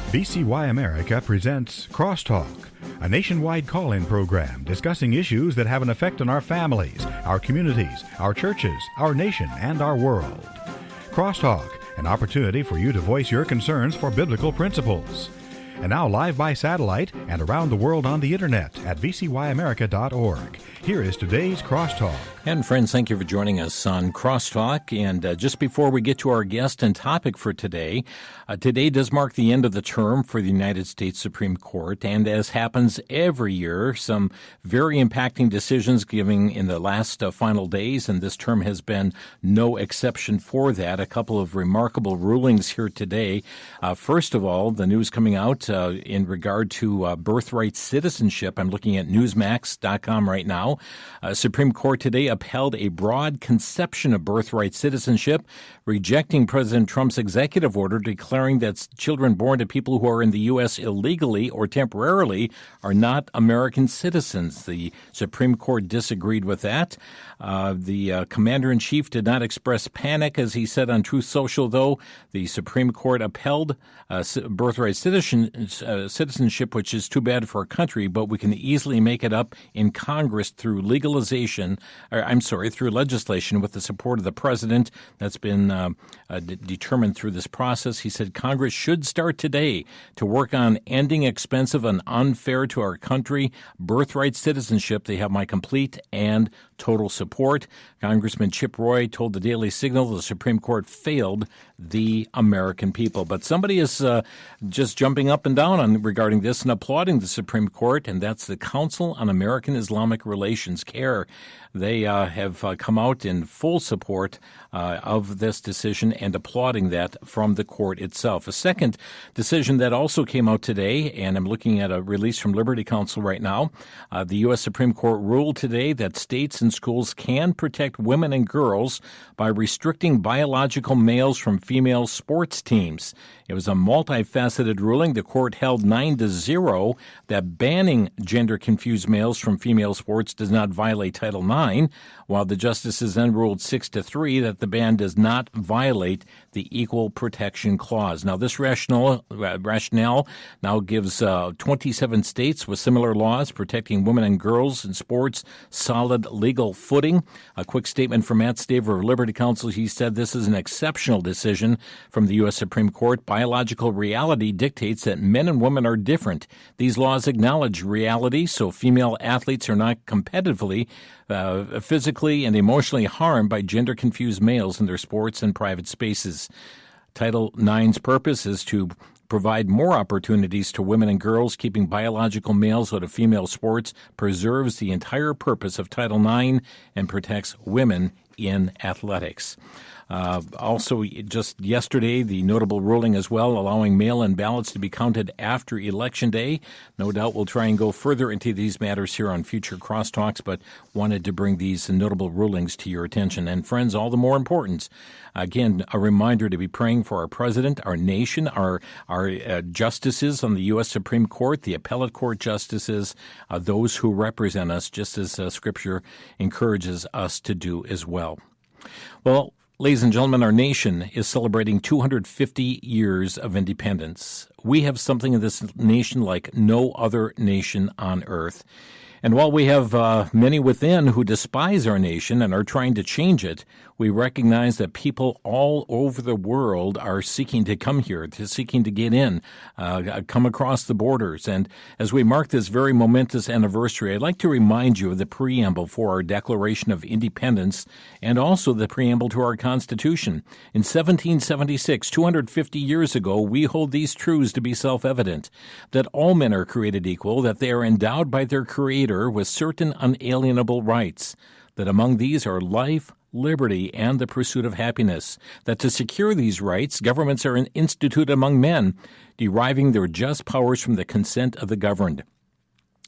VCY America presents Crosstalk, a nationwide call-in program discussing issues that have an effect on our families, our communities, our churches, our nation, and our world. Crosstalk, an opportunity for you to voice your concerns for biblical principles. And now live by satellite and around the world on the internet at vcyamerica.org. Here is today's Crosstalk. And friends, thank you for joining us on Crosstalk. And just before we get to our guest and topic for today, today does mark the end of the term for the United States Supreme Court. And as happens every year, some very impacting decisions given in the last final days, and this term has been no exception for that. A couple of remarkable rulings here today. First of all, the news coming out in regard to birthright citizenship. I'm looking at Newsmax.com right now. Supreme Court today upheld a broad conception of birthright citizenship, rejecting President Trump's executive order declaring that children born to people who are in the U.S. illegally or temporarily are not American citizens. The Supreme Court disagreed with that. The commander-in-chief did not express panic, as he said on Truth Social, though. The Supreme Court upheld birthright citizenship, which is too bad for our country, but we can easily make it up in Congress through through legislation with the support of the president. That's been determined through this process. He said Congress should start today to work on ending expensive and unfair to our country birthright citizenship. They have my complete and total support. Congressman Chip Roy told the Daily Signal the Supreme Court failed the American people. But somebody is just jumping up and down regarding this and applauding the Supreme Court, and that's the Council on American Islamic Relations, CAIR. They have come out in full support of this decision and applauding that from the court itself. A second decision that also came out today, and I'm looking at a release from Liberty Counsel right now, the U.S. Supreme Court ruled today that states and schools can protect women and girls by restricting biological males from female sports teams. It was a multifaceted ruling. The court held 9-0 that banning gender-confused males from female sports does not violate Title IX, while the justices then ruled 6-3 that the ban does not violate the Equal Protection Clause. Now, this rationale now gives 27 states with similar laws protecting women and girls in sports solid legal footing. A quick statement from Matt Staver of Liberty Counsel. He said this is an exceptional decision from the U.S. Supreme Court. Biological reality dictates that men and women are different. These laws acknowledge reality, so female athletes are not competitively, physically, and emotionally harmed by gender-confused males in their sports and private spaces. Title IX's purpose is to provide more opportunities to women and girls. Keeping biological males out of female sports preserves the entire purpose of Title IX and protects women in athletics. Also, just yesterday, the notable ruling as well, allowing mail-in ballots to be counted after Election Day. No doubt we'll try and go further into these matters here on future crosstalks, but wanted to bring these notable rulings to your attention. And friends, all the more important, again, a reminder to be praying for our president, our nation, our justices on the U.S. Supreme Court, the appellate court justices, those who represent us, just as Scripture encourages us to do as well. Well, ladies and gentlemen, our nation is celebrating 250 years of independence. We have something in this nation like no other nation on earth. And while we have many within who despise our nation and are trying to change it, we recognize that people all over the world are seeking to come here, seeking to get in, come across the borders. And as we mark this very momentous anniversary, I'd like to remind you of the preamble for our Declaration of Independence and also the preamble to our Constitution. In 1776, 250 years ago, we hold these truths to be self-evident, that all men are created equal, that they are endowed by their Creator with certain unalienable rights, that among these are life, liberty, and the pursuit of happiness, that to secure these rights, governments are instituted among men, deriving their just powers from the consent of the governed.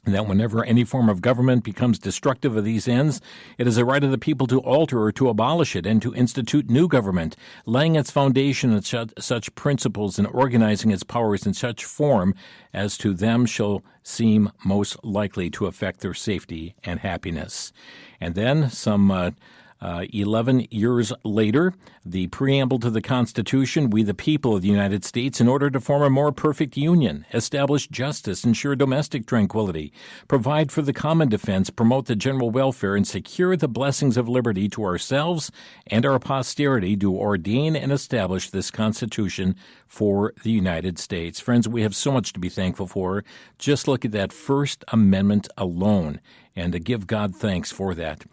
And that whenever any form of government becomes destructive of these ends, it is the right of the people to alter or to abolish it and to institute new government, laying its foundation on such principles and organizing its powers in such form as to them shall seem most likely to affect their safety and happiness. And then some 11 years later, the Preamble to the Constitution, we the people of the United States, in order to form a more perfect union, establish justice, ensure domestic tranquility, provide for the common defense, promote the general welfare, and secure the blessings of liberty to ourselves and our posterity, do ordain and establish this Constitution for the United States. Friends, we have so much to be thankful for. Just look at that First Amendment alone, and to give God thanks for that.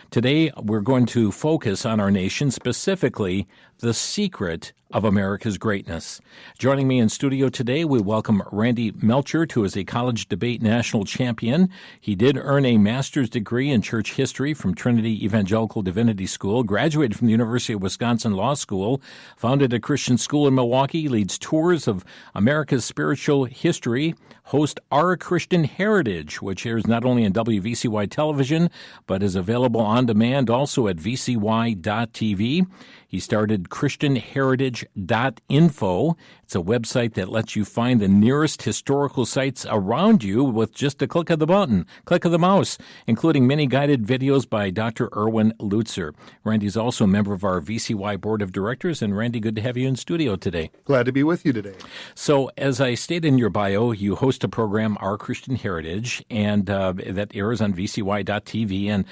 Today, we're going to focus on our nation, specifically the secret of America's greatness. Joining me in studio today, we welcome Randy Melchert, who is a college debate national champion. He did earn a master's degree in church history from Trinity Evangelical Divinity School, graduated from the University of Wisconsin Law School, founded a Christian school in Milwaukee, leads tours of America's spiritual history, hosts Our Christian Heritage, which airs not only on WVCY television, but is available on demand also at vcy.tv. He started ChristianHeritage.info. It's a website that lets you find the nearest historical sites around you with just a click of the button, click of the mouse, including many guided videos by Dr. Erwin Lutzer. Randy's also a member of our VCY Board of Directors. And Randy, good to have you in studio today. Glad to be with you today. So, as I stated in your bio, you host a program, Our Christian Heritage, and that airs on vcy.tv. And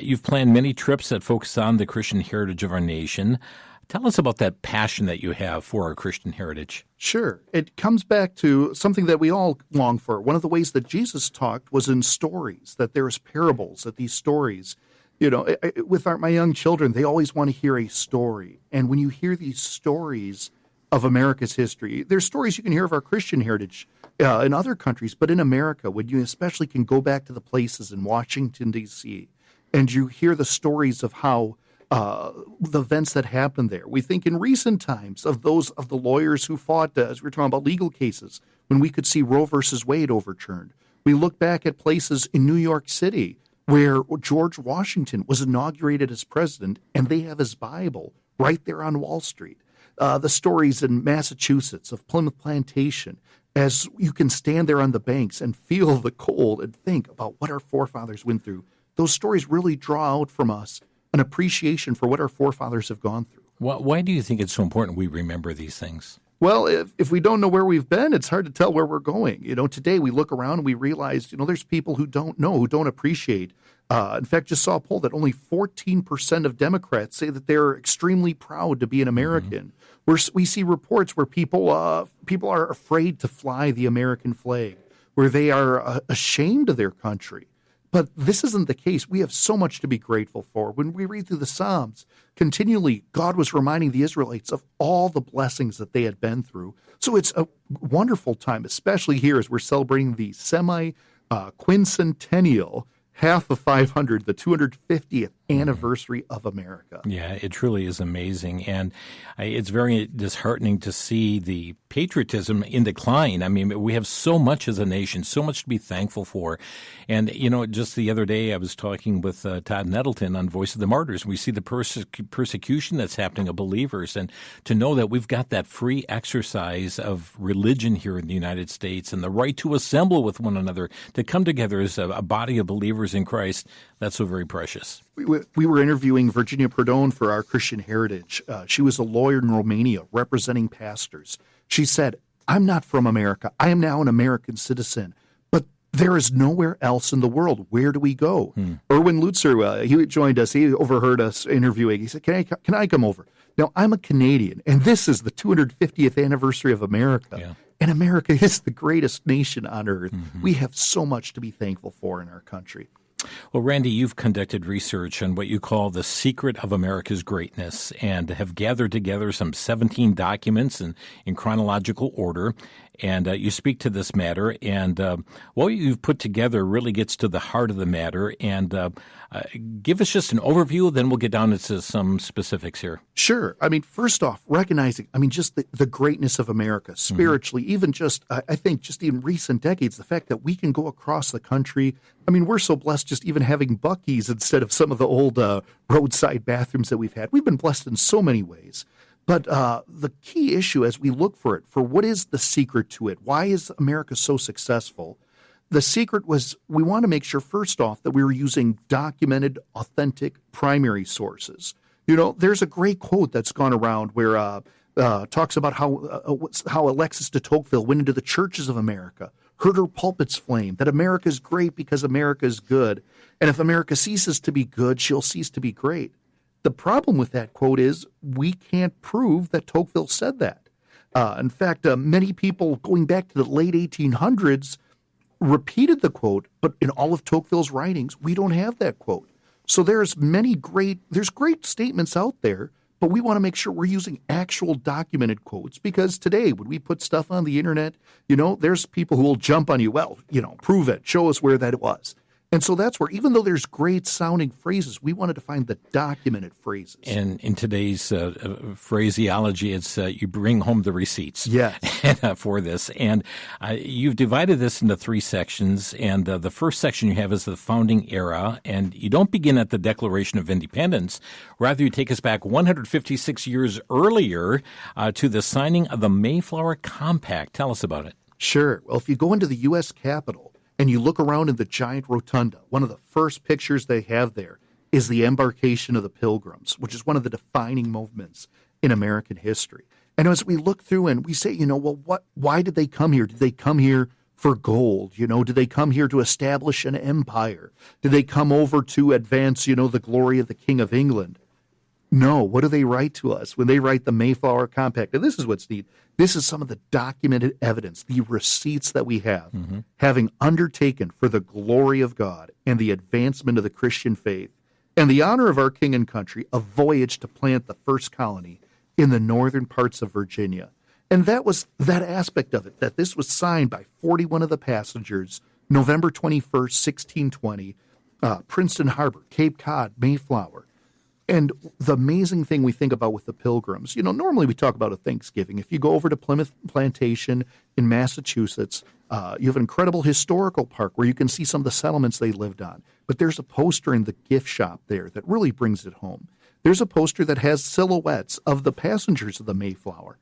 you've planned many trips that focus on the Christian heritage of our nation. Tell us about that passion that you have for our Christian heritage. Sure. It comes back to something that we all long for. One of the ways that Jesus talked was in stories, that there's parables, that these stories, with my young children, they always want to hear a story. And when you hear these stories of America's history, there's stories you can hear of our Christian heritage in other countries, but in America, when you especially can go back to the places in Washington, D.C., and you hear the stories of how the events that happened there. We think in recent times of those of the lawyers who fought, as we were talking about legal cases, when we could see Roe versus Wade overturned. We look back at places in New York City where George Washington was inaugurated as president, and they have his Bible right there on Wall Street. The stories in Massachusetts of Plymouth Plantation, as you can stand there on the banks and feel the cold and think about what our forefathers went through. Those stories really draw out from us an appreciation for what our forefathers have gone through. Why do you think it's so important we remember these things? Well, if we don't know where we've been, it's hard to tell where we're going. Today we look around and we realize, there's people who don't know, who don't appreciate. In fact, just saw a poll that only 14% of Democrats say that they're extremely proud to be an American. Mm-hmm. We see reports where people are afraid to fly the American flag, where they are ashamed of their country. But this isn't the case. We have so much to be grateful for. When we read through the Psalms, continually God was reminding the Israelites of all the blessings that they had been through. So it's a wonderful time, especially here as we're celebrating the semi-quincentennial, half of 500, the 250th anniversary of America. Yeah, it truly is amazing. And it's very disheartening to see the patriotism in decline. I mean, we have so much as a nation, so much to be thankful for. And, just the other day I was talking with Todd Nettleton on Voice of the Martyrs. We see the persecution that's happening of believers. And to know that we've got that free exercise of religion here in the United States and the right to assemble with one another, to come together as a body of believers in Christ, that's so very precious. We were interviewing Virginia Perdone for Our Christian Heritage. She was a lawyer in Romania representing pastors. She said, I'm not from America. I am now an American citizen, but there is nowhere else in the world. Where do we go? Erwin Lutzer, he joined us. He overheard us interviewing. He said, can I come over? Now, I'm a Canadian, and this is the 250th anniversary of America. Yeah. And America is the greatest nation on earth. Mm-hmm. We have so much to be thankful for in our country. Well, Randy, you've conducted research on what you call the secret of America's greatness and have gathered together some 17 documents in chronological order. And you speak to this matter, and what you've put together really gets to the heart of the matter. And give us just an overview, then we'll get down into some specifics here. Sure. First off, recognizing, just the greatness of America spiritually, even just, I think, just in recent decades, the fact that we can go across the country. We're so blessed just even having Buc-ee's instead of some of the old roadside bathrooms that we've had. We've been blessed in so many ways. But the key issue as we look for what is the secret to it? Why is America so successful? The secret was we want to make sure, first off, that we were using documented, authentic primary sources. There's a great quote that's gone around where talks about how Alexis de Tocqueville went into the churches of America, heard her pulpits flame, that America is great because America is good, and if America ceases to be good, she'll cease to be great. The problem with that quote is we can't prove that Tocqueville said that. In fact, many people going back to the late 1800s repeated the quote, but in all of Tocqueville's writings, we don't have that quote. So there's great statements out there, but we want to make sure we're using actual documented quotes, because today when we put stuff on the internet, there's people who will jump on you. Well, prove it, show us where that was. And so that's where, even though there's great sounding phrases, we wanted to find the documented phrases. And in today's phraseology, it's you bring home the receipts. Yes. For this. And you've divided this into three sections. And the first section you have is the founding era. And you don't begin at the Declaration of Independence. Rather, you take us back 156 years earlier to the signing of the Mayflower Compact. Tell us about it. Sure. Well, if you go into the U.S. Capitol, and you look around in the giant rotunda, one of the first pictures they have there is the embarkation of the Pilgrims, which is one of the defining movements in American history. And as we look through and we say, why did they come here? Did they come here for gold? Did they come here to establish an empire? Did they come over to advance, the glory of the King of England? No. What do they write to us when they write the Mayflower Compact? And this is what's neat. This is some of the documented evidence, the receipts that we have, having undertaken for the glory of God and the advancement of the Christian faith and the honor of our king and country, a voyage to plant the first colony in the northern parts of Virginia. And that was that aspect of it, that this was signed by 41 of the passengers, November 21st, 1620, Princeton Harbor, Cape Cod, Mayflower. And the amazing thing we think about with the Pilgrims, normally we talk about a Thanksgiving. If you go over to Plymouth Plantation in Massachusetts, you have an incredible historical park where you can see some of the settlements they lived on. But there's a poster in the gift shop there that really brings it home. There's a poster that has silhouettes of the passengers of the Mayflower,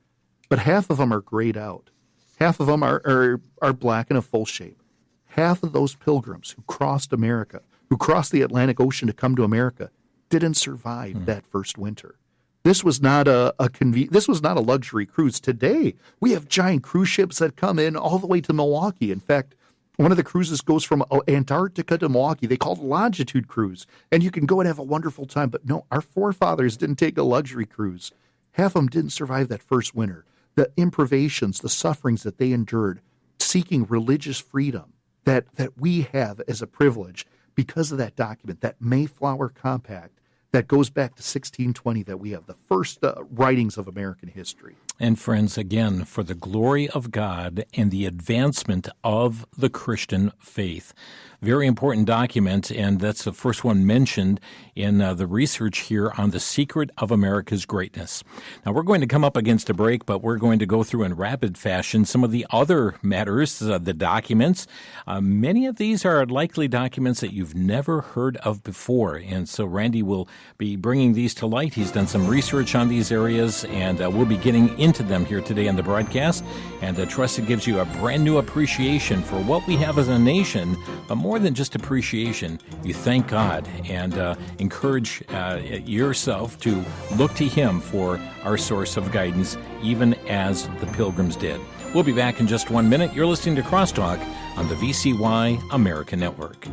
but half of them are grayed out. Half of them are black and a full shape. Half of those pilgrims who crossed America, who crossed the Atlantic Ocean to come to America, didn't survive that first winter. This was not this was not a luxury cruise. Today, we have giant cruise ships that come in all the way to Milwaukee. In fact, one of the cruises goes from Antarctica to Milwaukee. They call it a longitude cruise, and you can go and have a wonderful time. But no, our forefathers didn't take a luxury cruise. Half of them didn't survive that first winter. The imprivations, the sufferings that they endured, seeking religious freedom that we have as a privilege because of that document, that Mayflower Compact, that goes back to 1620, that we have the first writings of American history. And friends, again, for the glory of God and the advancement of the Christian faith. Very important document, and that's the first one mentioned in the research here on the secret of America's greatness. Now, we're going to come up against a break, but we're going to go through in rapid fashion some of the other matters, the documents. Many of these are likely documents that you've never heard of before, and so Randy will be bringing these to light. He's done some research on these areas, and we'll be getting into them here today on the broadcast, and I trust it gives you a brand new appreciation for what we have as a nation, but more than just appreciation, you thank God and encourage yourself to look to Him for our source of guidance, even as the Pilgrims did. We'll be back in just 1 minute. You're listening to Crosstalk on the VCY America Network.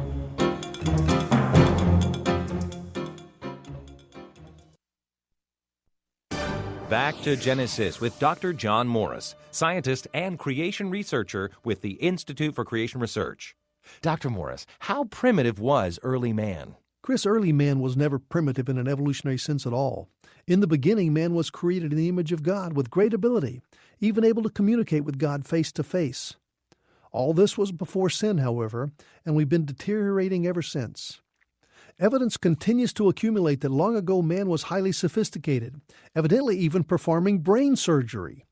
Back to Genesis with Dr. John Morris, scientist and creation researcher with the Institute for Creation Research. Dr. Morris, how primitive was early man? Chris, early man was never primitive in an evolutionary sense at all. In the beginning, man was created in the image of God with great ability, even able to communicate with God face to face. All this was before sin, however, and we've been deteriorating ever since. Evidence continues to accumulate that long ago man was highly sophisticated, evidently even performing brain surgery.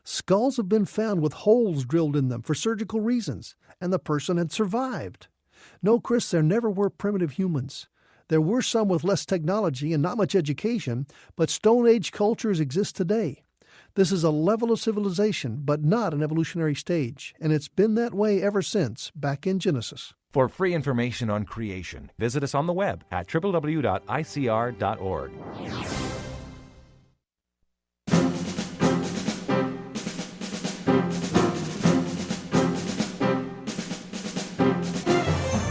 Skulls have been found with holes drilled in them for surgical reasons, and the person had survived. No, Chris, there never were primitive humans. There were some with less technology and not much education, but Stone Age cultures exist today. This is a level of civilization, but not an evolutionary stage, and it's been that way ever since, back in Genesis. For free information on creation, visit us on the web at www.icr.org.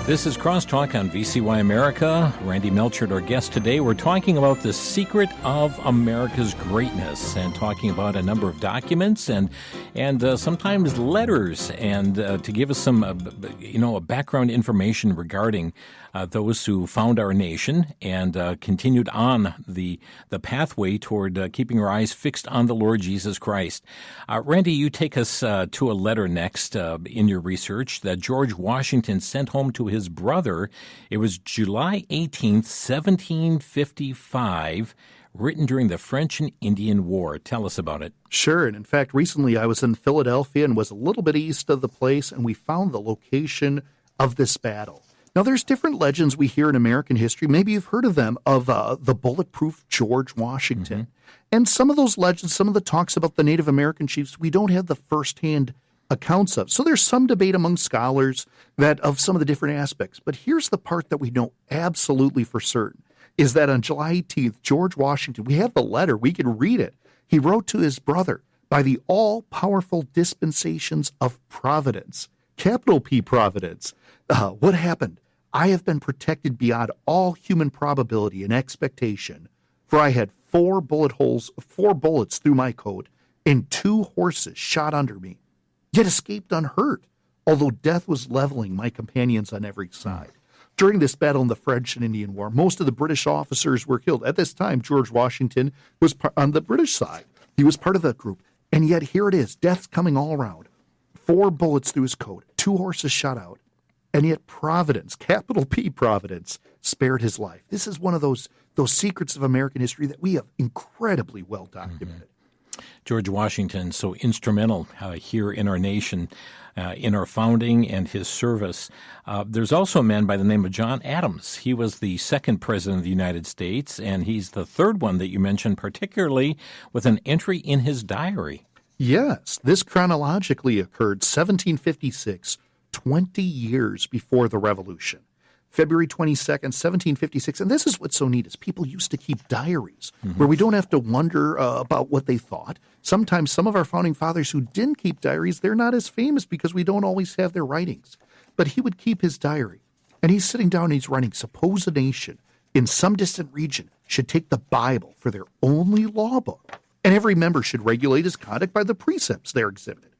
This is Crosstalk on VCY America. Randy Melchert, our guest today. We're talking about the secret of America's greatness and talking about a number of documents and sometimes letters, and to give us some background information regarding those who found our nation and continued on the pathway toward keeping our eyes fixed on the Lord Jesus Christ. Randy, you take us to a letter next in your research that George Washington sent home to his brother. It was July 18th, 1755, written during the French and Indian War. Tell us about it. Sure, and in fact, recently I was in Philadelphia and was a little bit east of the place, and we found the location of this battle. Now, there's different legends we hear in American history. Maybe you've heard of them, of the bulletproof George Washington. Mm-hmm. And some of those legends, some of the talks about the Native American chiefs, we don't have the firsthand accounts of. So there's some debate among scholars that of some of the different aspects. But here's the part that we know absolutely for certain, is that on July 18th, George Washington, we have the letter, we can read it. He wrote to his brother, by the all-powerful dispensations of providence, capital P providence. What happened? I have been protected beyond all human probability and expectation, for I had 4 bullets through my coat, and 2 horses shot under me, yet escaped unhurt, although death was leveling my companions on every side. During this battle in the French and Indian War, most of the British officers were killed. At this time, George Washington was on the British side. He was part of that group. And yet here it is, death's coming all around. 4 bullets through his coat, 2 horses shot out. And yet providence, capital P providence, spared his life. This is one of those secrets of American history that we have incredibly well documented. Mm-hmm. George Washington, so instrumental here in our nation, in our founding and his service. There's also a man by the name of John Adams. He was the second president of the United States, and he's the third one that you mentioned, particularly with an entry in his diary. Yes, this chronologically occurred 1756, 20 years before the Revolution. February 22nd, 1756. And this is what's so neat is people used to keep diaries where we don't have to wonder about what they thought. Sometimes some of our founding fathers who didn't keep diaries, they're not as famous because we don't always have their writings. But he would keep his diary, and he's sitting down and he's writing, suppose a nation in some distant region should take the Bible for their only law book, and every member should regulate his conduct by the precepts there exhibited.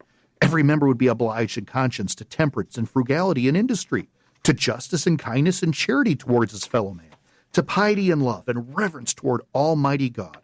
Every member would be obliged in conscience to temperance and frugality and industry, to justice and kindness and charity towards his fellow man, to piety and love and reverence toward Almighty God.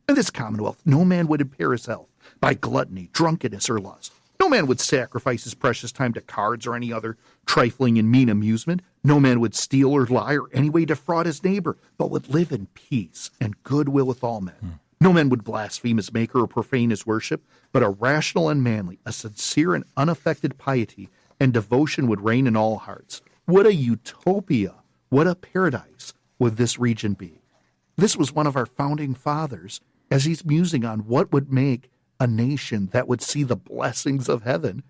In this commonwealth, no man would impair his health by gluttony, drunkenness, or lust. No man would sacrifice his precious time to cards or any other trifling and mean amusement. No man would steal or lie or any way defraud his neighbor, but would live in peace and goodwill with all men. No man would blaspheme his Maker or profane his worship, but a rational and manly, a sincere and unaffected piety and devotion would reign in all hearts. What a utopia, what a paradise would this region be. This was one of our founding fathers as he's musing on what would make a nation that would see the blessings of heaven,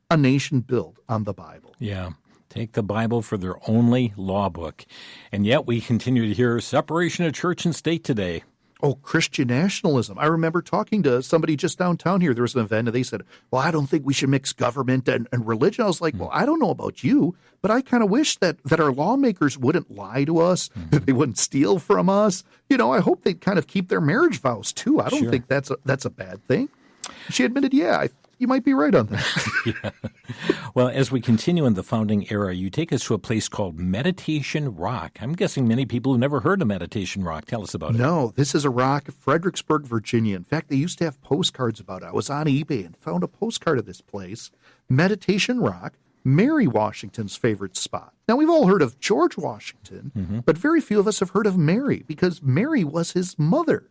a nation built on the Bible. Yeah, take the Bible for their only law book. And yet we continue to hear separation of church and state today. Oh, Christian nationalism. I remember talking to somebody just downtown here. There was an event, and they said, well, I don't think we should mix government and religion. I was like, well, I don't know about you, but I kind of wish that our lawmakers wouldn't lie to us, that they wouldn't steal from us. You know, I hope they'd kind of keep their marriage vows, too. I don't think that's a bad thing. She admitted, you might be right on that. Yeah. Well, as we continue in the founding era, you take us to a place called Meditation Rock. I'm guessing many people have never heard of Meditation Rock. Tell us about it. No, this is a rock, Fredericksburg, Virginia. In fact, they used to have postcards about it. I was on eBay and found a postcard of this place. Meditation Rock, Mary Washington's favorite spot. Now, we've all heard of George Washington, but very few of us have heard of Mary because Mary was his mother.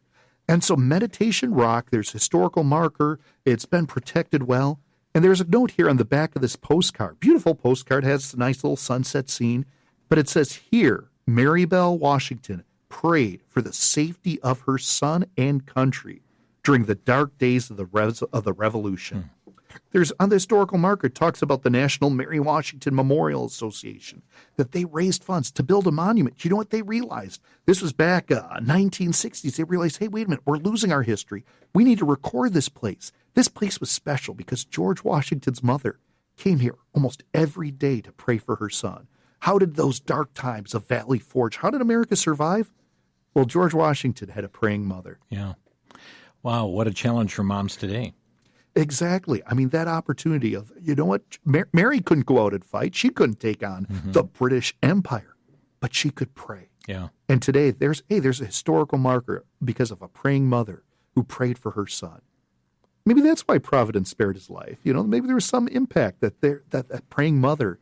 And so Meditation Rock, there's historical marker. It's been protected well. And there's a note here on the back of this postcard. Beautiful postcard, has a nice little sunset scene. But it says here, Mary Bell Washington prayed for the safety of her son and country. during the dark days of the Revolution. There's on the historical marker, it talks about the National Mary Washington Memorial Association, that they raised funds to build a monument. You know what they realized? This was back 1960s. They realized, hey, wait a minute, we're losing our history. We need to record this place. This place was special because George Washington's mother came here almost every day to pray for her son. How did those dark times of Valley Forge, how did America survive? Well, George Washington had a praying mother. Yeah. Wow, what a challenge for moms today. Exactly. I mean, that opportunity of, you know what, Mary couldn't go out and fight. She couldn't take on the British Empire, but she could pray. Yeah. And today there's a historical marker because of a praying mother who prayed for her son. Maybe that's why Providence spared his life. You know, maybe there was some impact that praying mother,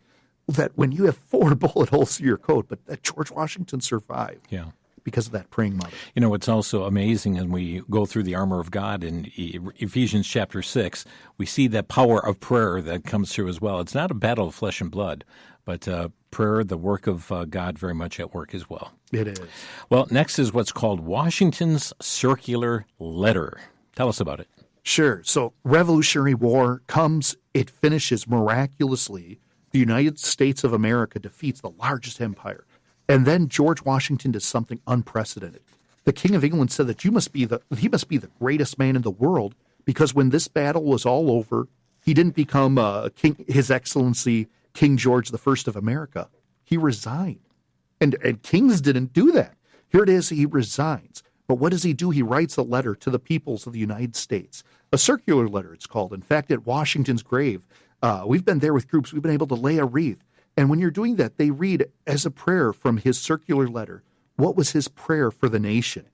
that when you have 4 bullet holes through your coat, but that George Washington survived. Yeah. Because of that praying mother. You know, it's also amazing, and we go through the armor of God in Ephesians chapter 6, we see that power of prayer that comes through as well. It's not a battle of flesh and blood, but prayer, the work of God, very much at work as well. It is. Well, next is what's called Washington's Circular Letter. Tell us about it. Sure. So Revolutionary War comes, it finishes miraculously. The United States of America defeats the largest empire. And then George Washington does something unprecedented. The King of England said that he must be the greatest man in the world, because when this battle was all over, he didn't become King, His Excellency King George I of America. He resigned. And kings didn't do that. Here it is, he resigns. But what does he do? He writes a letter to the peoples of the United States. A circular letter, it's called. In fact, at Washington's grave, we've been there with groups. We've been able to lay a wreath. And when you're doing that, they read as a prayer from his circular letter, what was his prayer for the nation?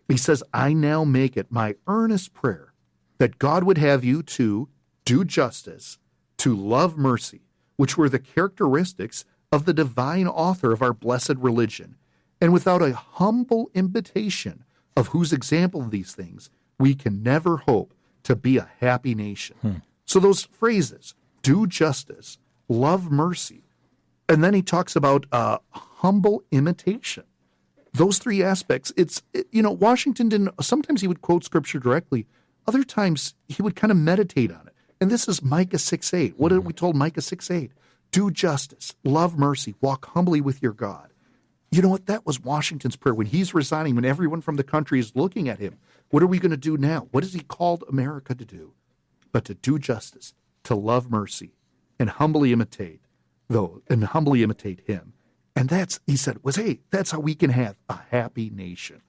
He says, I now make it my earnest prayer that God would have you to do justice, to love mercy, which were the characteristics of the divine author of our blessed religion. And without a humble imitation of whose example of these things, we can never hope to be a happy nation. So those phrases, do justice, love mercy, and then he talks about humble imitation. Those 3 aspects, Washington didn't, sometimes he would quote scripture directly. Other times he would kind of meditate on it. And this is Micah 6:8. What did we told Micah 6:8? Do justice, love mercy, walk humbly with your God. You know what? That was Washington's prayer when he's resigning, when everyone from the country is looking at him. What are we going to do now? What has he called America to do? But to do justice, to love mercy, and humbly imitate him. And he said, that's how we can have a happy nation.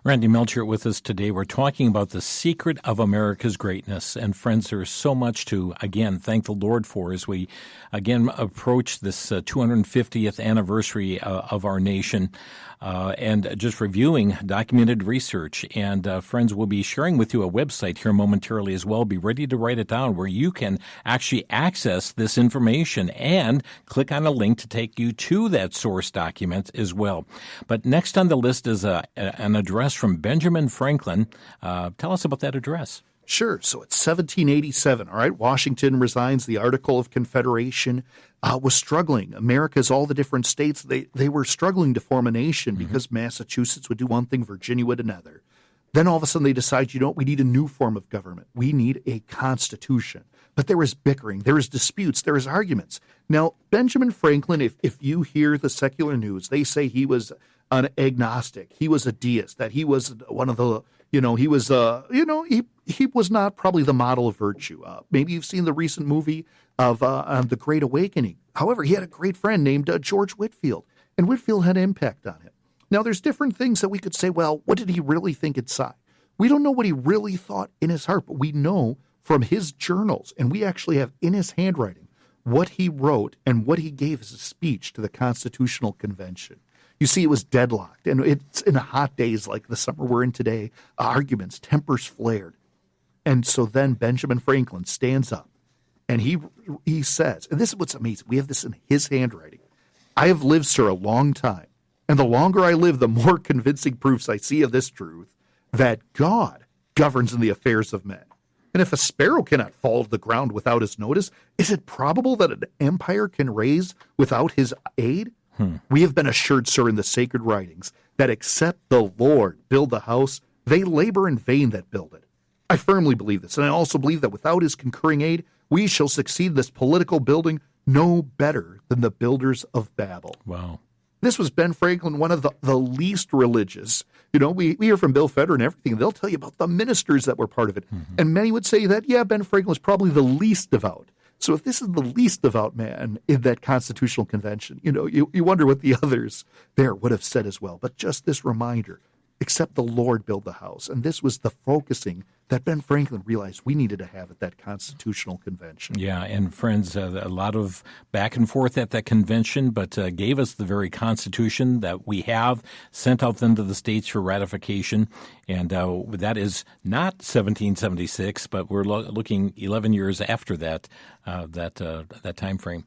Randy Melchert with us today. We're talking about the secret of America's greatness. And friends, there's so much to, again, thank the Lord for as we, again, approach this 250th anniversary of our nation. And just reviewing documented research. And friends, we'll be sharing with you a website here momentarily as well. Be ready to write it down where you can actually access this information and click on a link to take you to that source document as well. But next on the list is an address from Benjamin Franklin. Tell us about that address. Sure. So it's 1787. All right. Washington resigns. The Article of Confederation was struggling. America's all the different states, they were struggling to form a nation because Massachusetts would do one thing, Virginia would another. Then all of a sudden they decide, we need a new form of government. We need a constitution. But there was bickering, there was disputes, there was arguments. Now, Benjamin Franklin, if you hear the secular news, they say he was an agnostic. He was a deist, that he was one of the, he was, he was not probably the model of virtue. Maybe you've seen the recent movie of The Great Awakening. However, he had a great friend named George Whitefield, and Whitefield had an impact on him. Now, there's different things that we could say, well, what did he really think inside? We don't know what he really thought in his heart, but we know from his journals, and we actually have in his handwriting what he wrote and what he gave as a speech to the Constitutional Convention. You see, it was deadlocked, and it's in hot days like the summer we're in today, arguments, tempers flared. And so then Benjamin Franklin stands up, and he says, and this is what's amazing, we have this in his handwriting, I have lived, sir, a long time, and the longer I live, the more convincing proofs I see of this truth, that God governs in the affairs of men. And if a sparrow cannot fall to the ground without his notice, is it probable that an empire can raise without his aid? We have been assured, sir, in the sacred writings, that except the Lord build the house, they labor in vain that build it. I firmly believe this, and I also believe that without his concurring aid, we shall succeed this political building no better than the builders of Babel. Wow. This was Ben Franklin, one of the least religious. We hear from Bill Federer and everything. They'll tell you about the ministers that were part of it. Mm-hmm. And many would say that, Ben Franklin was probably the least devout. So if this is the least devout man in that Constitutional Convention, you wonder what the others there would have said as well. But just this reminder, except the Lord build the house. And this was the focusing that Ben Franklin realized we needed to have at that Constitutional Convention. Yeah, and friends, a lot of back and forth at that convention, but gave us the very Constitution that we have, sent out then to the states for ratification. And that is not 1776, but we're looking 11 years after that time frame.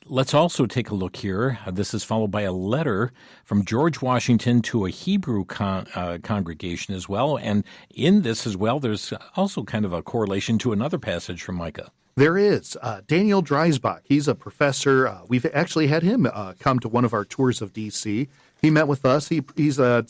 Let's also take a look here. This is followed by a letter from George Washington to a Hebrew congregation as well. And in this as well, there's also kind of a correlation to another passage from Micah. There is. Daniel Dreisbach, he's a professor. We've actually had him come to one of our tours of D.C. He met with us. He's a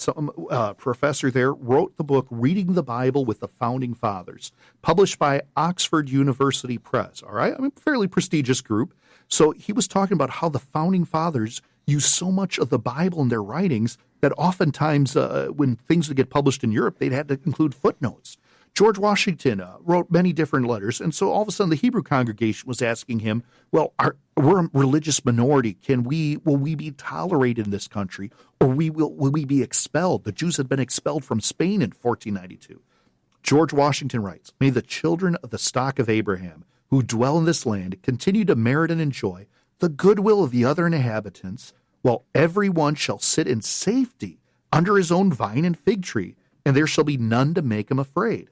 professor there, wrote the book Reading the Bible with the Founding Fathers, published by Oxford University Press. All right? Fairly prestigious group. So he was talking about how the Founding Fathers used so much of the Bible in their writings that oftentimes when things would get published in Europe, they'd had to include footnotes. George Washington wrote many different letters, and so all of a sudden the Hebrew congregation was asking him, well, we're a religious minority. Will we be tolerated in this country, or will we be expelled? The Jews had been expelled from Spain in 1492. George Washington writes, may the children of the stock of Abraham who dwell in this land continue to merit and enjoy the goodwill of the other inhabitants, while every one shall sit in safety under his own vine and fig tree, and there shall be none to make him afraid.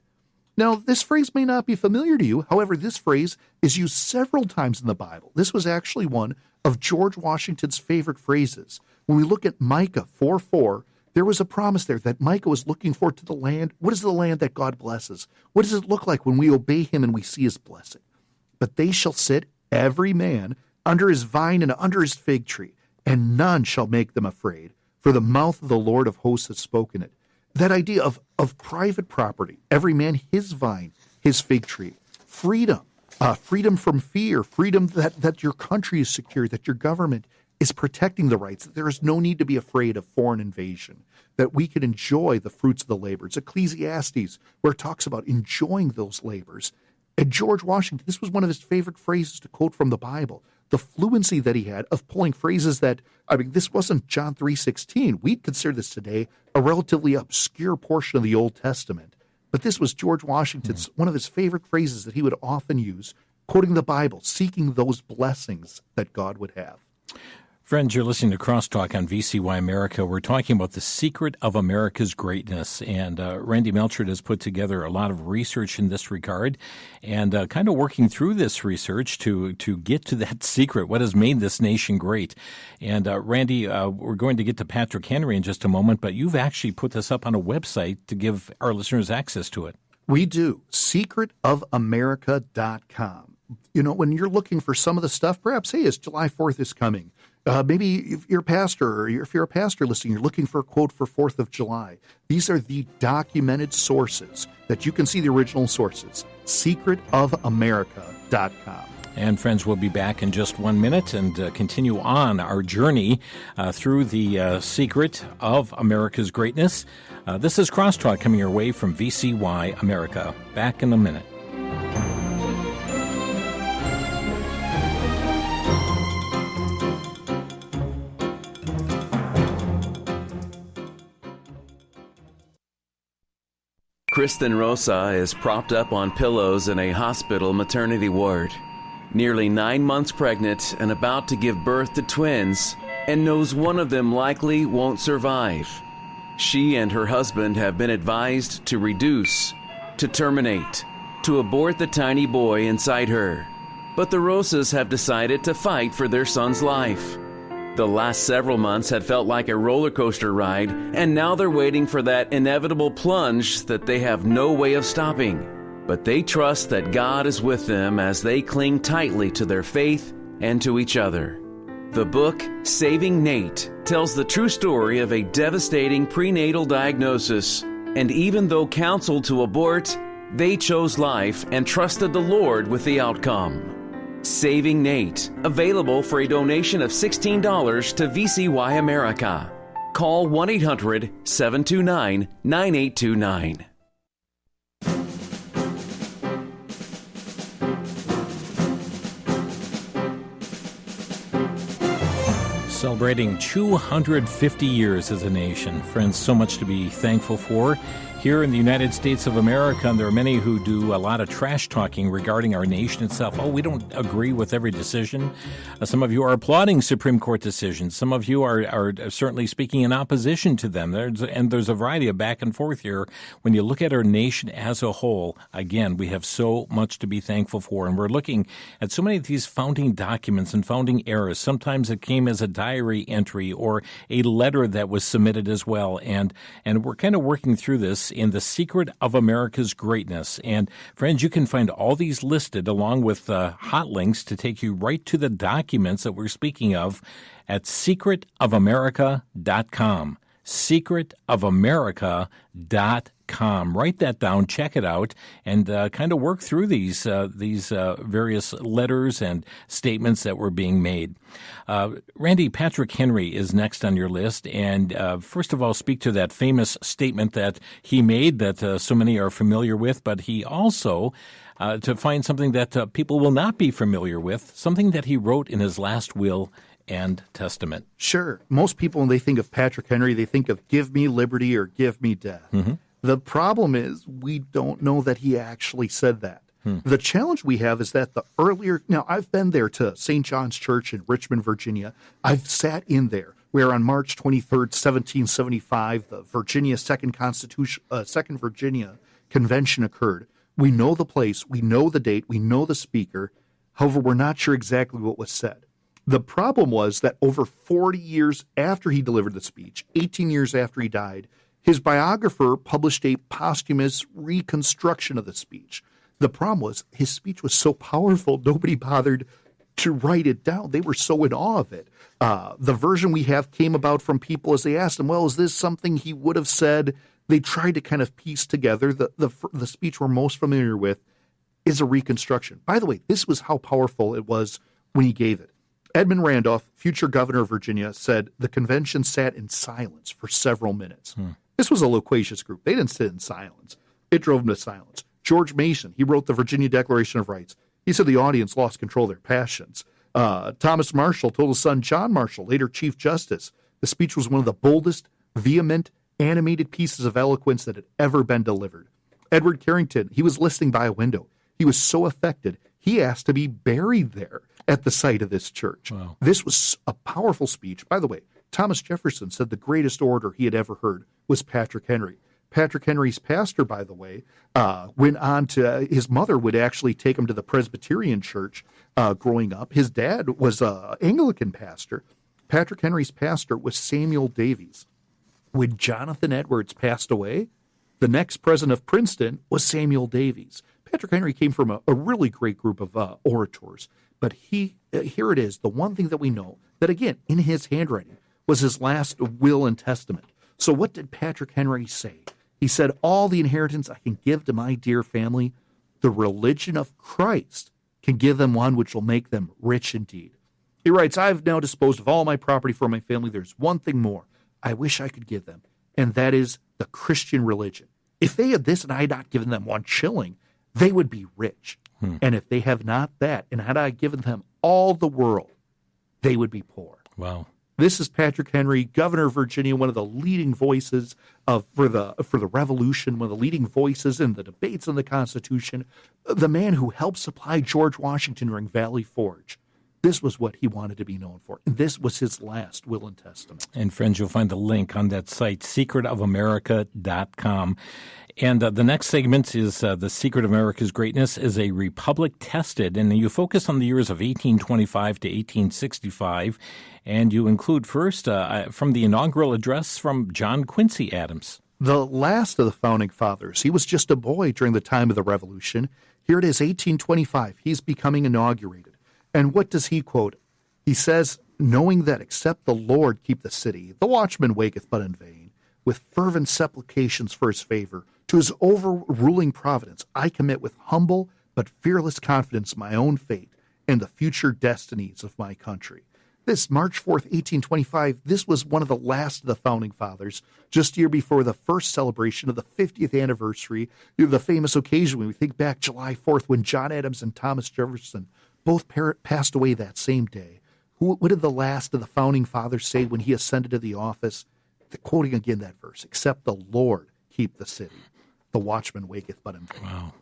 Now, this phrase may not be familiar to you. However, this phrase is used several times in the Bible. This was actually one of George Washington's favorite phrases. When we look at Micah 4:4, there was a promise there that Micah was looking forward to the land. What is the land that God blesses? What does it look like when we obey him and we see his blessing? But they shall sit, every man, under his vine and under his fig tree, and none shall make them afraid, for the mouth of the Lord of hosts has spoken it. That idea of private property, every man his vine, his fig tree, freedom from fear, freedom that your country is secure, that your government is protecting the rights, that there is no need to be afraid of foreign invasion, that we can enjoy the fruits of the labor. It's Ecclesiastes, where it talks about enjoying those labors. And George Washington, this was one of his favorite phrases to quote from the Bible. The fluency that he had of pulling phrases that, this wasn't John 3:16. We'd consider this today a relatively obscure portion of the Old Testament. But this was George Washington's, one of his favorite phrases that he would often use, quoting the Bible, seeking those blessings that God would have. Friends, you're listening to Crosstalk on VCY America. We're talking about the secret of America's greatness, and Randy Melchert has put together a lot of research in this regard, and kind of working through this research to get to that secret, what has made this nation great. And Randy, we're going to get to Patrick Henry in just a moment, but you've actually put this up on a website to give our listeners access to it. We do, secretofamerica.com. When you're looking for some of the stuff, perhaps, hey, it's July 4th is coming. Maybe if you're a pastor, or if you're a pastor listening, you're looking for a quote for 4th of July. These are the documented sources that you can see the original sources. Secretofamerica.com. And friends, we'll be back in just 1 minute and continue on our journey through the secret of America's greatness. This is Crosstalk coming your way from VCY America. Back in a minute. Kristen Rosa is propped up on pillows in a hospital maternity ward, nearly 9 months pregnant and about to give birth to twins, and knows one of them likely won't survive. She and her husband have been advised to reduce, to terminate, to abort the tiny boy inside her. But the Rosas have decided to fight for their son's life. The last several months had felt like a roller coaster ride, and now they're waiting for that inevitable plunge that they have no way of stopping. But they trust that God is with them as they cling tightly to their faith and to each other. The book, Saving Nate, tells the true story of a devastating prenatal diagnosis, And even though counseled to abort, they chose life and trusted the Lord with the outcome. Saving Nate, available for a donation of $16 to VCY America. Call 1-800-729-9829. Celebrating 250 years as a nation. Friends, so much to be thankful for. Here in the United States of America, and there are many who do a lot of trash talking regarding our nation itself. Oh, we don't agree with every decision. Some of you are applauding Supreme Court decisions. Some of you are certainly speaking in opposition to them. There's a variety of back and forth here. When you look at our nation as a whole, again, we have so much to be thankful for. And we're looking at so many of these founding documents and founding eras. Sometimes it came as a diary entry or a letter that was submitted as well. And we're kind of working through this in The Secret of America's Greatness. And friends, you can find all these listed along with hot links to take you right to the documents that we're speaking of at secretofamerica.com. secretofamerica.com. Write that down, check it out, and kind of work through these various letters and statements that were being made. Randy, Patrick Henry is next on your list, and first of all, speak to that famous statement that he made that so many are familiar with, but he also to find something that people will not be familiar with, something that he wrote in his last will and testament. Sure. Most people, when they think of Patrick Henry, they think of give me liberty or give me death. Mm-hmm. The problem is we don't know that he actually said that. The challenge we have is that now I've been there to St. John's Church in Richmond, Virginia. I've sat in there where on March 23rd, 1775, the Virginia Second Virginia Convention occurred. We know the place, we know the date, we know the speaker. However, we're not sure exactly what was said. The problem was that over 40 years after he delivered the speech, 18 years after he died, his biographer published a posthumous reconstruction of the speech. The problem was his speech was so powerful, nobody bothered to write it down. They were so in awe of it. The version we have came about from people as they asked him, well, is this something he would have said? They tried to kind of piece together. The speech we're most familiar with is a reconstruction. By the way, this was how powerful it was when he gave it. Edmund Randolph, future governor of Virginia, said the convention sat in silence for several minutes. This was a loquacious group. They didn't sit in silence. It drove them to silence. George Mason, he wrote the Virginia Declaration of Rights. He said the audience lost control of their passions. Thomas Marshall told his son John Marshall, later Chief Justice, the speech was one of the boldest, vehement, animated pieces of eloquence that had ever been delivered. Edward Carrington, he was listening by a window. He was so affected, he asked to be buried there at the site of this church. Wow. This was a powerful speech. By the way, Thomas Jefferson said the greatest orator he had ever heard was Patrick Henry. Patrick Henry's pastor, by the way, went on to, his mother would actually take him to the Presbyterian church growing up. His dad was an Anglican pastor. Patrick Henry's pastor was Samuel Davies. When Jonathan Edwards passed away, the next president of Princeton was Samuel Davies. Patrick Henry came from a really great group of orators. But here it is, the one thing that we know, that again, in his handwriting, was his last will and testament. So what did Patrick Henry say? He said, all the inheritance I can give to my dear family, the religion of Christ can give them one which will make them rich indeed. He writes, I've now disposed of all my property for my family. There's one thing more I wish I could give them, and that is the Christian religion. If they had this and I had not given them 1 shilling, they would be rich. And if they have not that, and had I given them all the world, they would be poor. Wow. This is Patrick Henry, governor of Virginia, one of the leading voices for the revolution, one of the leading voices in the debates on the Constitution, the man who helped supply George Washington during Valley Forge. This was what he wanted to be known for. And this was his last will and testament. And friends, you'll find the link on that site, secretofamerica.com. And the next segment is The Secret of America's Greatness is a Republic Tested. And you focus on the years of 1825 to 1865. And you include first from the inaugural address from John Quincy Adams. The last of the Founding Fathers. He was just a boy during the time of the Revolution. Here it is, 1825. He's becoming inaugurated. And what does he quote? He says, knowing that except the Lord keep the city, the watchman waketh but in vain. with fervent supplications for his favor. To his overruling providence, I commit with humble but fearless confidence my own fate and the future destinies of my country. This March 4th, 1825, this was one of the last of the Founding Fathers, just a year before the first celebration of the 50th anniversary, the famous occasion when we think back July 4th when John Adams and Thomas Jefferson both passed away that same day. What did the last of the Founding Fathers say when he ascended to the office? Quoting again that verse, except the Lord keep the city. The watchman waketh but in vain. Wow.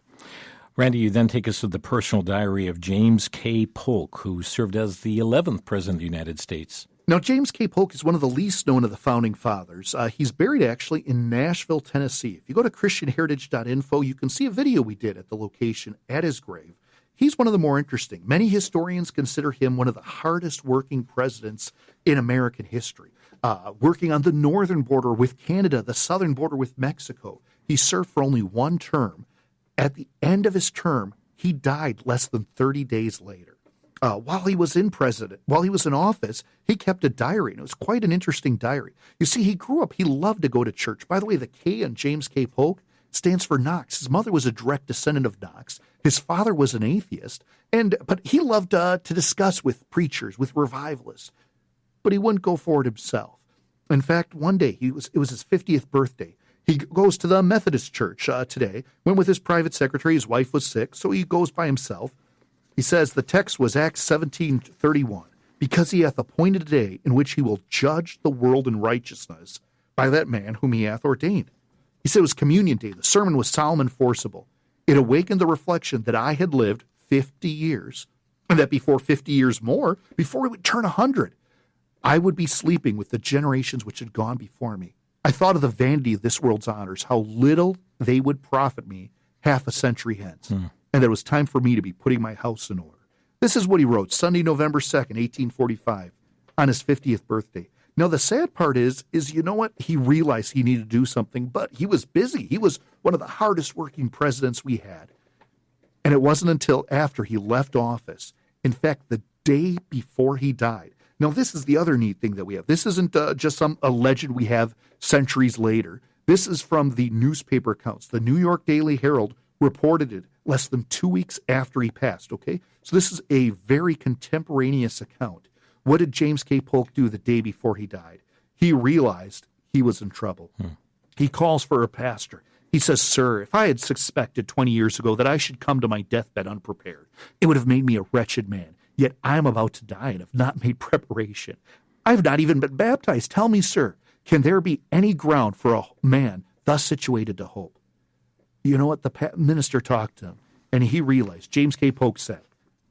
Randy, you then take us to the personal diary of James K. Polk, who served as the 11th President of the United States. Now, James K. Polk is one of the least known of the Founding Fathers. He's buried actually in Nashville, Tennessee. If you go to christianheritage.info, you can see a video we did at the location at his grave. He's one of the more interesting. Many historians consider him one of the hardest working presidents in American history. Working on the northern border with Canada, the southern border with Mexico. He served for only one term. At the end of his term, he died less than 30 days later. While he was in office, he kept a diary, and it was quite an interesting diary. You see, he grew up, he loved to go to church. By the way, the K in James K. Polk stands for Knox. His mother was a direct descendant of Knox. His father was an atheist, but he loved to discuss with preachers, with revivalists. But he wouldn't go for it himself. In fact, one day, it was his 50th birthday. He goes to the Methodist Church today, went with his private secretary. His wife was sick, so he goes by himself. He says the text was Acts 17:31, because he hath appointed a day in which he will judge the world in righteousness by that man whom he hath ordained. He said it was Communion Day. The sermon was solemn and forcible. It awakened the reflection that I had lived 50 years, and that before 50 years more, before he would turn 100, I would be sleeping with the generations which had gone before me. I thought of the vanity of this world's honors, how little they would profit me half a century hence, and that it was time for me to be putting my house in order. This is what he wrote Sunday, November 2nd, 1845, on his 50th birthday. Now, the sad part is you know what? He realized he needed to do something, but he was busy. He was one of the hardest working presidents we had. And it wasn't until after he left office, in fact, the day before he died. Now, this is the other neat thing that we have. This isn't just a legend we have centuries later. This is from the newspaper accounts. The New York Daily Herald reported it less than 2 weeks after he passed, okay? So this is a very contemporaneous account. What did James K. Polk do the day before he died? He realized he was in trouble. He calls for a pastor. He says, "Sir, if I had suspected 20 years ago that I should come to my deathbed unprepared, it would have made me a wretched man. Yet I am about to die and have not made preparation. I have not even been baptized. Tell me, sir, can there be any ground for a man thus situated to hope?" You know what? The minister talked to him, and he realized, James K. Polk said,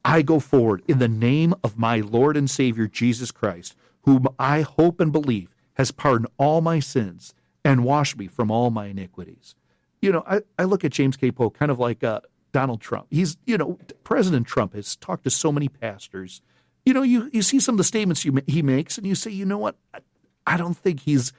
"I go forward in the name of my Lord and Savior, Jesus Christ, whom I hope and believe has pardoned all my sins and washed me from all my iniquities." You know, I look at James K. Polk kind of like Donald Trump. President Trump has talked to so many pastors. You know, you see some of the statements he makes, and you say, you know what? I don't think it's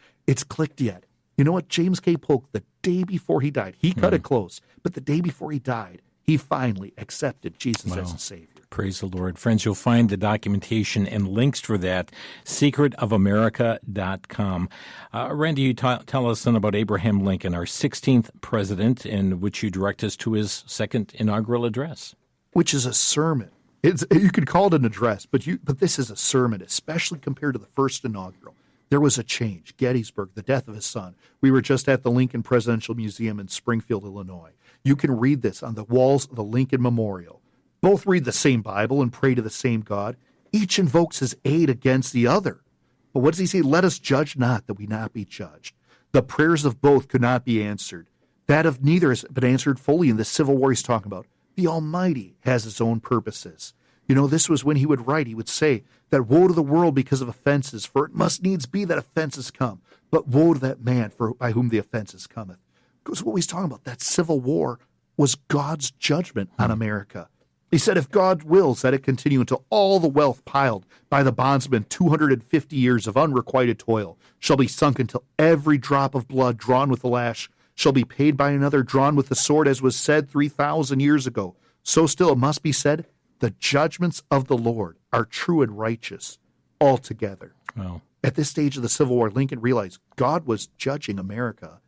clicked yet. You know what? James K. Polk, the day before he died, he cut it close, but the day before he died, he finally accepted Jesus as his Savior. Praise the Lord. Friends, you'll find the documentation and links for that, secretofamerica.com. Randy, you tell us then about Abraham Lincoln, our 16th president, in which you direct us to his second inaugural address. Which is a sermon. You could call it an address, but this is a sermon, especially compared to the first inaugural. There was a change. Gettysburg, the death of his son. We were just at the Lincoln Presidential Museum in Springfield, Illinois. You can read this on the walls of the Lincoln Memorial. Both read the same Bible and pray to the same God. Each invokes his aid against the other. But what does he say? Let us judge not, that we not be judged. The prayers of both could not be answered. That of neither has been answered fully in the Civil War he's talking about. The Almighty has his own purposes. You know, this was when he would write. He would say that woe to the world because of offenses, for it must needs be that offenses come. But woe to that man by whom the offenses cometh. Because what he's talking about, that Civil War was God's judgment on America. He said, if God wills that it continue until all the wealth piled by the bondsman 250 years of unrequited toil shall be sunk until every drop of blood drawn with the lash shall be paid by another drawn with the sword, as was said 3,000 years ago. So still it must be said, the judgments of the Lord are true and righteous altogether. Well, At this stage of the Civil War, Lincoln realized God was judging America.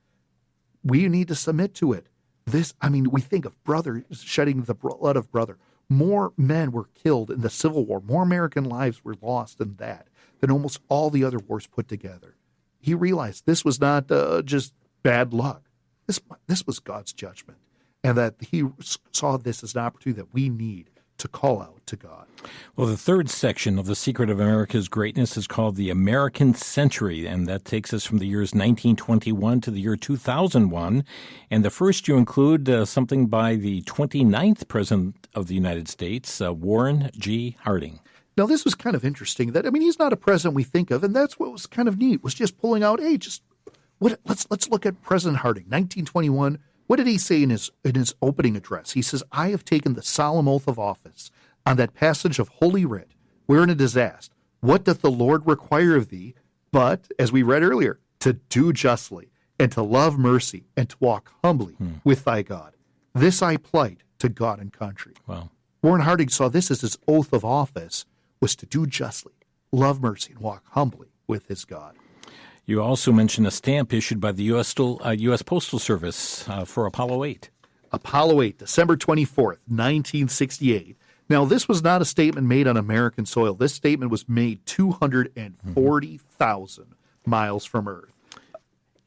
We need to submit to it. We think of brother shedding the blood of brother. More men were killed in the Civil War. More American lives were lost in that than almost all the other wars put together. He realized this was not just bad luck. This was God's judgment, and that he saw this as an opportunity that we need to call out to God. Well, the third section of The Secret of America's Greatness is called The American Century, and that takes us from the years 1921 to the year 2001. And the first you include something by the 29th President of the United States, Warren G. Harding. Now, this was kind of interesting. He's not a president we think of, and that's what was kind of neat, was just pulling out, let's look at President Harding, 1921. What did he say in his opening address? He says, I have taken the solemn oath of office on that passage of Holy Writ, wherein it is asked, what doth the Lord require of thee, but, as we read earlier, to do justly, and to love mercy, and to walk humbly with thy God. This I plight to God and country. Wow. Warren Harding saw this as his oath of office, was to do justly, love mercy, and walk humbly with his God. You also mentioned a stamp issued by the U.S. Postal Service for Apollo 8. Apollo 8, December 24th, 1968. Now, this was not a statement made on American soil. This statement was made 240,000 miles from Earth.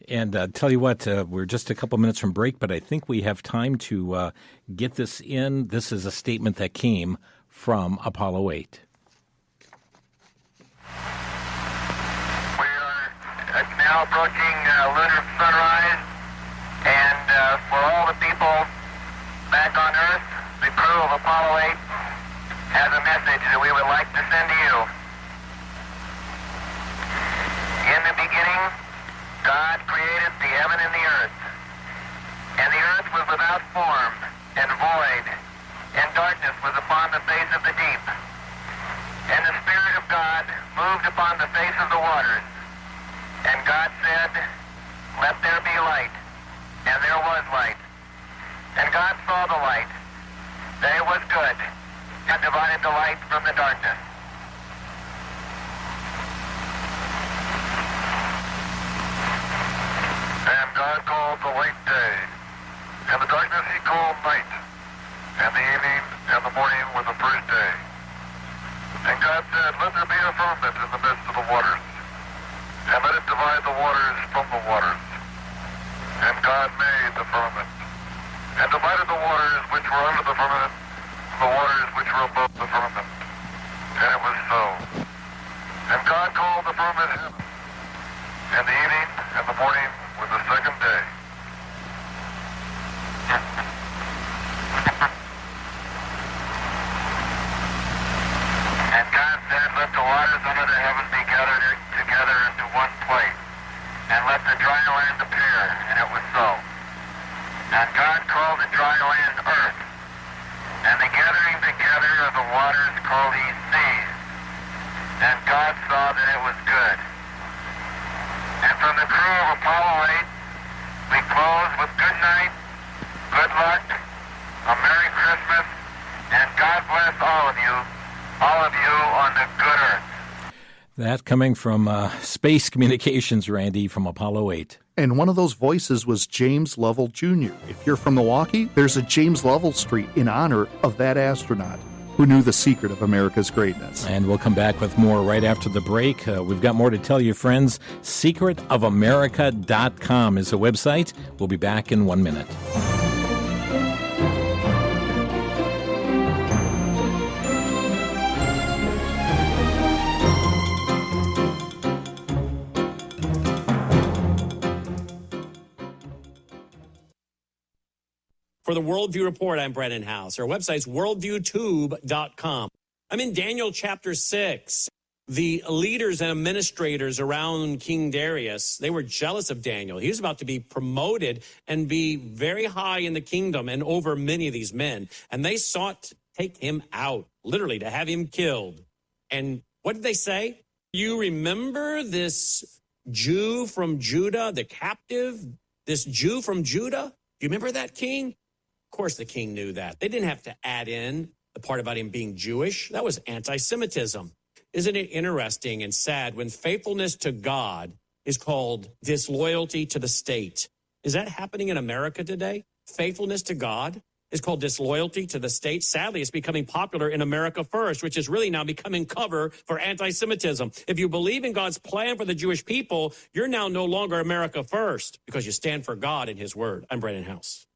And tell you what, we're just a couple minutes from break, but I think we have time to get this in. This is a statement that came from Apollo 8. Now approaching lunar sunrise, and for all the people back on Earth, the crew of Apollo 8 has a message that we would like to send to you. In the beginning, God created the heaven and the earth, and the earth was without form and void, and darkness was upon the face of the deep. And the Spirit of God moved upon the face of the waters. And God said, let there be light. And there was light. And God saw the light, that it was good, and divided the light from the darkness. And God called the light day, and the darkness he called night. And the evening and the morning were the first day. And God said, let there be a firmament in the midst of the waters, and let it divide the waters from the waters. And God made the firmament, and divided the waters which were under the firmament from the waters which were above the firmament. And it was so. And God called the firmament heaven. And the evening and the morning were the second day. And God said, let the waters under the heaven be gathered together into one place, and let the dry land appear, and it was so. And God called the dry land earth, and the gathering together of the waters called he seas. And God saw that it was good. And from the crew of Apollo 8, we close with good night, good luck, a Merry Christmas, and God bless all of you on the good earth. That coming from Space Communications, Randy, from Apollo 8. And one of those voices was James Lovell Jr. If you're from Milwaukee, there's a James Lovell Street in honor of that astronaut who knew the secret of America's greatness. And we'll come back with more right after the break. We've got more to tell you, friends. secretofamerica.com is the website. We'll be back in 1 minute. For the Worldview Report, I'm Brennan House. Our website's worldviewtube.com. I'm in Daniel chapter 6. The leaders and administrators around King Darius, they were jealous of Daniel. He was about to be promoted and be very high in the kingdom and over many of these men. And they sought to take him out, literally to have him killed. And what did they say? You remember this Jew from Judah, the captive, this Jew from Judah? Do you remember that, king? Of course the king knew that. They didn't have to add in the part about him being Jewish. That was anti-Semitism. Isn't it interesting and sad when faithfulness to God is called disloyalty to the state? Is that happening in America today? Faithfulness to God is called disloyalty to the state. Sadly, it's becoming popular in America First, which is really now becoming cover for anti-Semitism. If you believe in God's plan for the Jewish people, you're now no longer America First because you stand for God and his word. I'm Brennan House.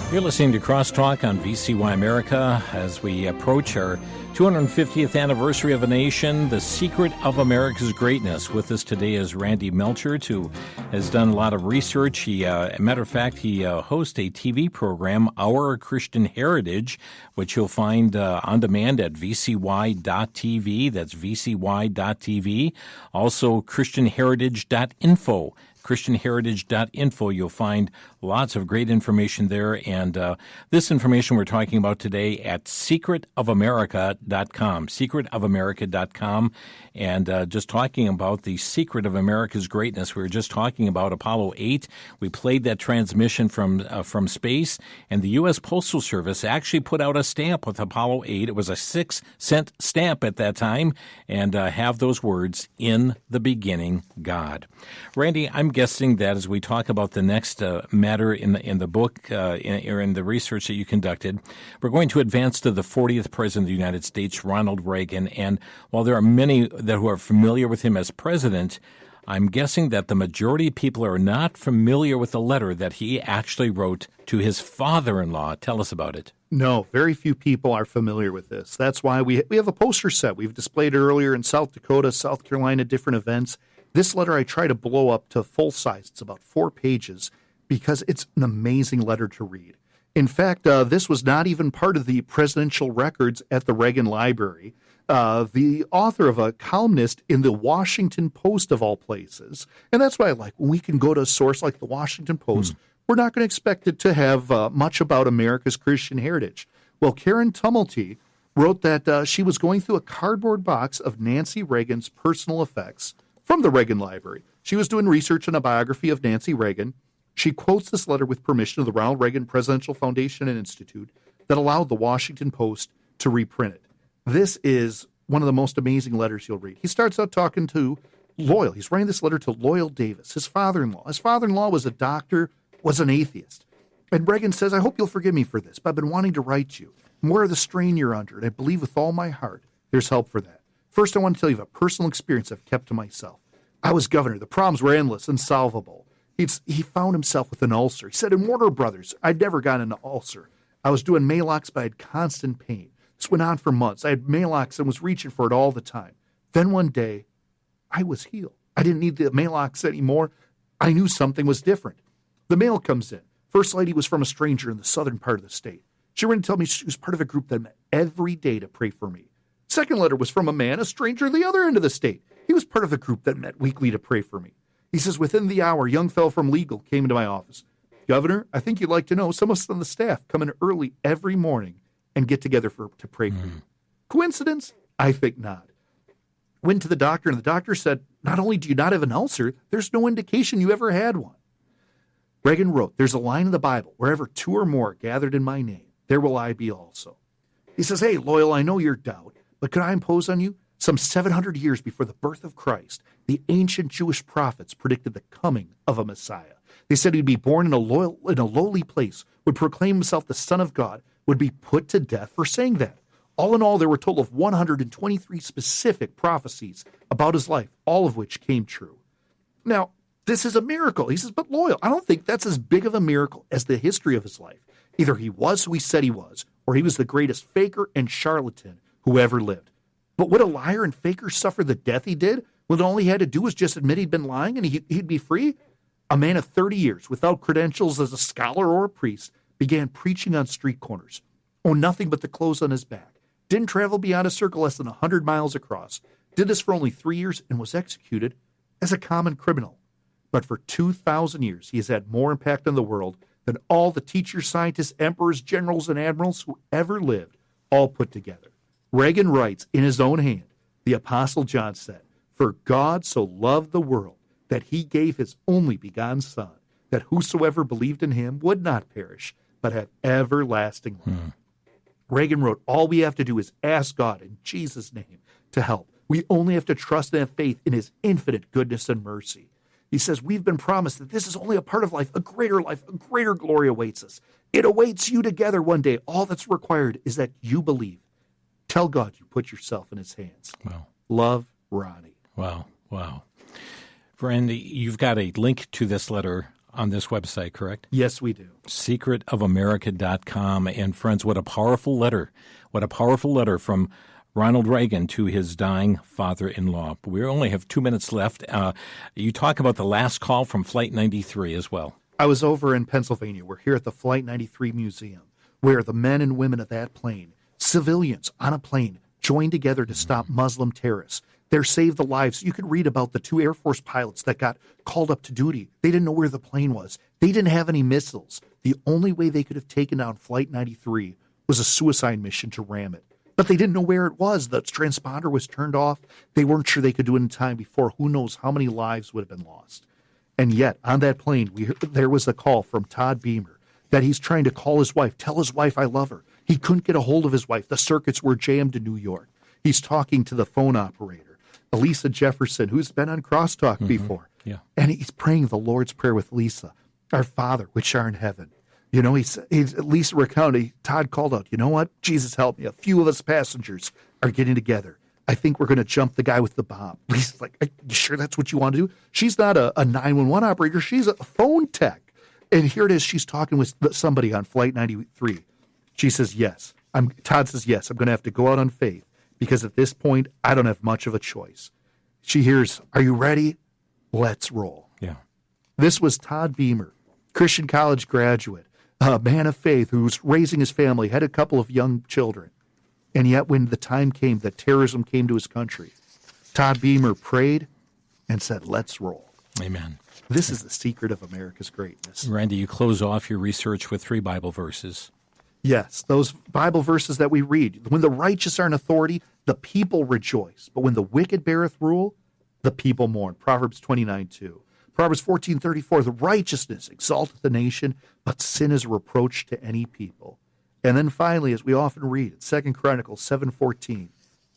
You're listening to Crosstalk on VCY America as we approach our 250th anniversary of a nation, the secret of America's greatness. With us today is Randy Melchert, who has done a lot of research. He, matter of fact, he hosts a TV program, Our Christian Heritage, which you'll find on demand at vcy.tv. That's vcy.tv. Also, christianheritage.info. christianheritage.info. You'll find lots of great information there, and this information we're talking about today at secretofamerica.com, secretofamerica.com, and just talking about the secret of America's greatness. We were just talking about Apollo 8. We played that transmission from space, and the U.S. Postal Service actually put out a stamp with Apollo 8. It was a 6-cent stamp at that time, and have those words, "In the beginning, God." Randy, I'm guessing that as we talk about the next matter in the book or in the research that you conducted, we're going to advance to the 40th President of the United States, Ronald Reagan. And while there are many who are familiar with him as president, I'm guessing that the majority of people are not familiar with the letter that he actually wrote to his father-in-law. Tell us about it. No, very few people are familiar with this. That's why we have a poster set. We've displayed it earlier in South Dakota, South Carolina, different events. This letter I try to blow up to full size. It's about 4 pages because it's an amazing letter to read. In fact, this was not even part of the presidential records at the Reagan Library. The author of a columnist in the Washington Post, of all places, and that's why I like when we can go to a source like the Washington Post, we're not going to expect it to have much about America's Christian heritage. Well, Karen Tumulty wrote that she was going through a cardboard box of Nancy Reagan's personal effects from the Reagan Library. She was doing research on a biography of Nancy Reagan. She quotes this letter with permission of the Ronald Reagan Presidential Foundation and Institute that allowed the Washington Post to reprint it. This is one of the most amazing letters you'll read. He starts out talking to Loyal. He's writing this letter to Loyal Davis, his father-in-law. His father-in-law was a doctor, was an atheist. And Reagan says, "I hope you'll forgive me for this, but I've been wanting to write you. I'm aware of the strain you're under, and I believe with all my heart there's help for that. First, I want to tell you of a personal experience I've kept to myself. I was governor. The problems were endless, unsolvable. He found himself with an ulcer. He said, in Warner Brothers, I'd never gotten an ulcer. I was doing Maalox, but I had constant pain. This went on for months. I had Maalox and was reaching for it all the time. Then one day, I was healed. I didn't need the Maalox anymore. I knew something was different. The mail comes in. First lady was from a stranger in the southern part of the state. She went to tell me she was part of a group that met every day to pray for me. Second letter was from a man, a stranger at the other end of the state. He was part of a group that met weekly to pray for me. He says, within the hour, a young fellow from legal came into my office. Governor, I think you'd like to know some of us on the staff come in early every morning and get together to pray for you. Coincidence? I think not. Went to the doctor, and the doctor said, not only do you not have an ulcer, there's no indication you ever had one. Reagan wrote, there's a line in the Bible, wherever 2 or more gathered in my name, there will I be also. He says, hey, Loyal, I know you're doubt, but could I impose on you? Some 700 years before the birth of Christ, the ancient Jewish prophets predicted the coming of a Messiah. They said he'd be born in a lowly place, would proclaim himself the Son of God, would be put to death for saying that. All in all, there were a total of 123 specific prophecies about his life, all of which came true. Now, this is a miracle. He says, but Loyal, I don't think that's as big of a miracle as the history of his life. Either he was who he said he was, or he was the greatest faker and charlatan who ever lived. But would a liar and faker suffer the death he did when all he had to do was just admit he'd been lying and he'd be free? A man of 30 years, without credentials as a scholar or a priest, began preaching on street corners, owned nothing but the clothes on his back, didn't travel beyond a circle less than 100 miles across, did this for only 3 years, and was executed as a common criminal. But for 2,000 years, he has had more impact on the world than all the teachers, scientists, emperors, generals, and admirals who ever lived, all put together. Reagan writes in his own hand, the Apostle John said, for God so loved the world that he gave his only begotten Son, that whosoever believed in him would not perish, but have everlasting life. Reagan wrote, all we have to do is ask God in Jesus' name to help. We only have to trust and have faith in his infinite goodness and mercy. He says, we've been promised that this is only a part of life, a greater glory awaits us. It awaits you together one day. All that's required is that you believe. Tell God you put yourself in his hands. Wow. Love, Ronnie. Wow. Friend, you've got a link to this letter on this website, correct? Yes, we do. secretofamerica.com. And friends, what a powerful letter. What a powerful letter from Ronald Reagan to his dying father-in-law. We only have 2 minutes left. You talk about the last call from Flight 93 as well. I was over in Pennsylvania. We're here at the Flight 93 Museum, where the men and women of that plane, civilians on a plane, joined together to stop Muslim terrorists. They're saved the lives. You can read about the 2 Air Force pilots that got called up to duty. They didn't know where the plane was. They didn't have any missiles. The only way they could have taken down Flight 93 was a suicide mission to ram it. But they didn't know where it was. The transponder was turned off. They weren't sure they could do it in time before. Who knows how many lives would have been lost. And yet, on that plane, there was a call from Todd Beamer that he's trying to call his wife, tell his wife I love her. He couldn't get a hold of his wife. The circuits were jammed in New York. He's talking to the phone operator, Elisa Jefferson, who's been on Crosstalk before. Yeah. And he's praying the Lord's Prayer with Lisa, our Father, which art in heaven. You know, he's Lisa recounted, Todd called out, you know what? Jesus help me. A few of us passengers are getting together. I think we're going to jump the guy with the bomb. Lisa's like, are you sure that's what you want to do? She's not a 911 operator. She's a phone tech. And here it is. She's talking with somebody on Flight 93. She says, yes. Todd says, yes, I'm going to have to go out on faith because at this point, I don't have much of a choice. She hears, are you ready? Let's roll. Yeah. This was Todd Beamer, Christian college graduate, a man of faith who's raising his family, had a couple of young children. And yet when the time came that terrorism came to his country, Todd Beamer prayed and said, let's roll. Amen. This is the secret of America's greatness. Randy, you close off your research with 3 Bible verses. Yes, those Bible verses that we read. When the righteous are in authority, the people rejoice. But when the wicked beareth rule, the people mourn. Proverbs 29:2. Proverbs 14:34, the righteousness exalteth the nation, but sin is a reproach to any people. And then finally, as we often read in 2 Chronicles 7:14,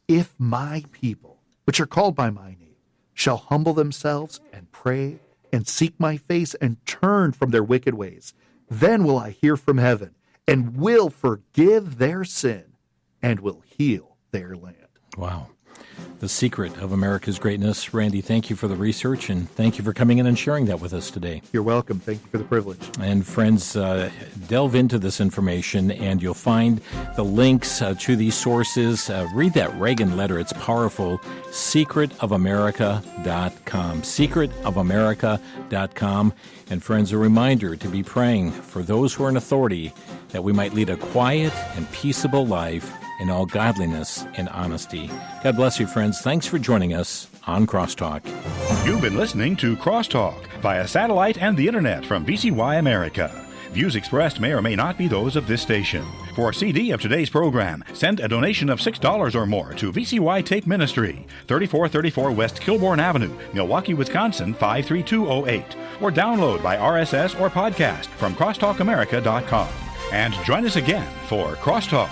if my people, which are called by my name, shall humble themselves and pray and seek my face and turn from their wicked ways, then will I hear from heaven and will forgive their sin and will heal their land. Wow. The secret of America's greatness. Randy, thank you for the research, and thank you for coming in and sharing that with us today. You're welcome. Thank you for the privilege. And friends, delve into this information, and you'll find the links to these sources. Read that Reagan letter. It's powerful. secretofamerica.com. secretofamerica.com. And friends, a reminder to be praying for those who are in authority, that we might lead a quiet and peaceable life in all godliness and honesty. God bless you, friends. Thanks for joining us on Crosstalk. You've been listening to Crosstalk via satellite and the internet from VCY America. Views expressed may or may not be those of this station. For a CD of today's program, send a donation of $6 or more to VCY Tape Ministry, 3434 West Kilbourne Avenue, Milwaukee, Wisconsin, 53208, or download by RSS or podcast from crosstalkamerica.com. And join us again for Crosstalk.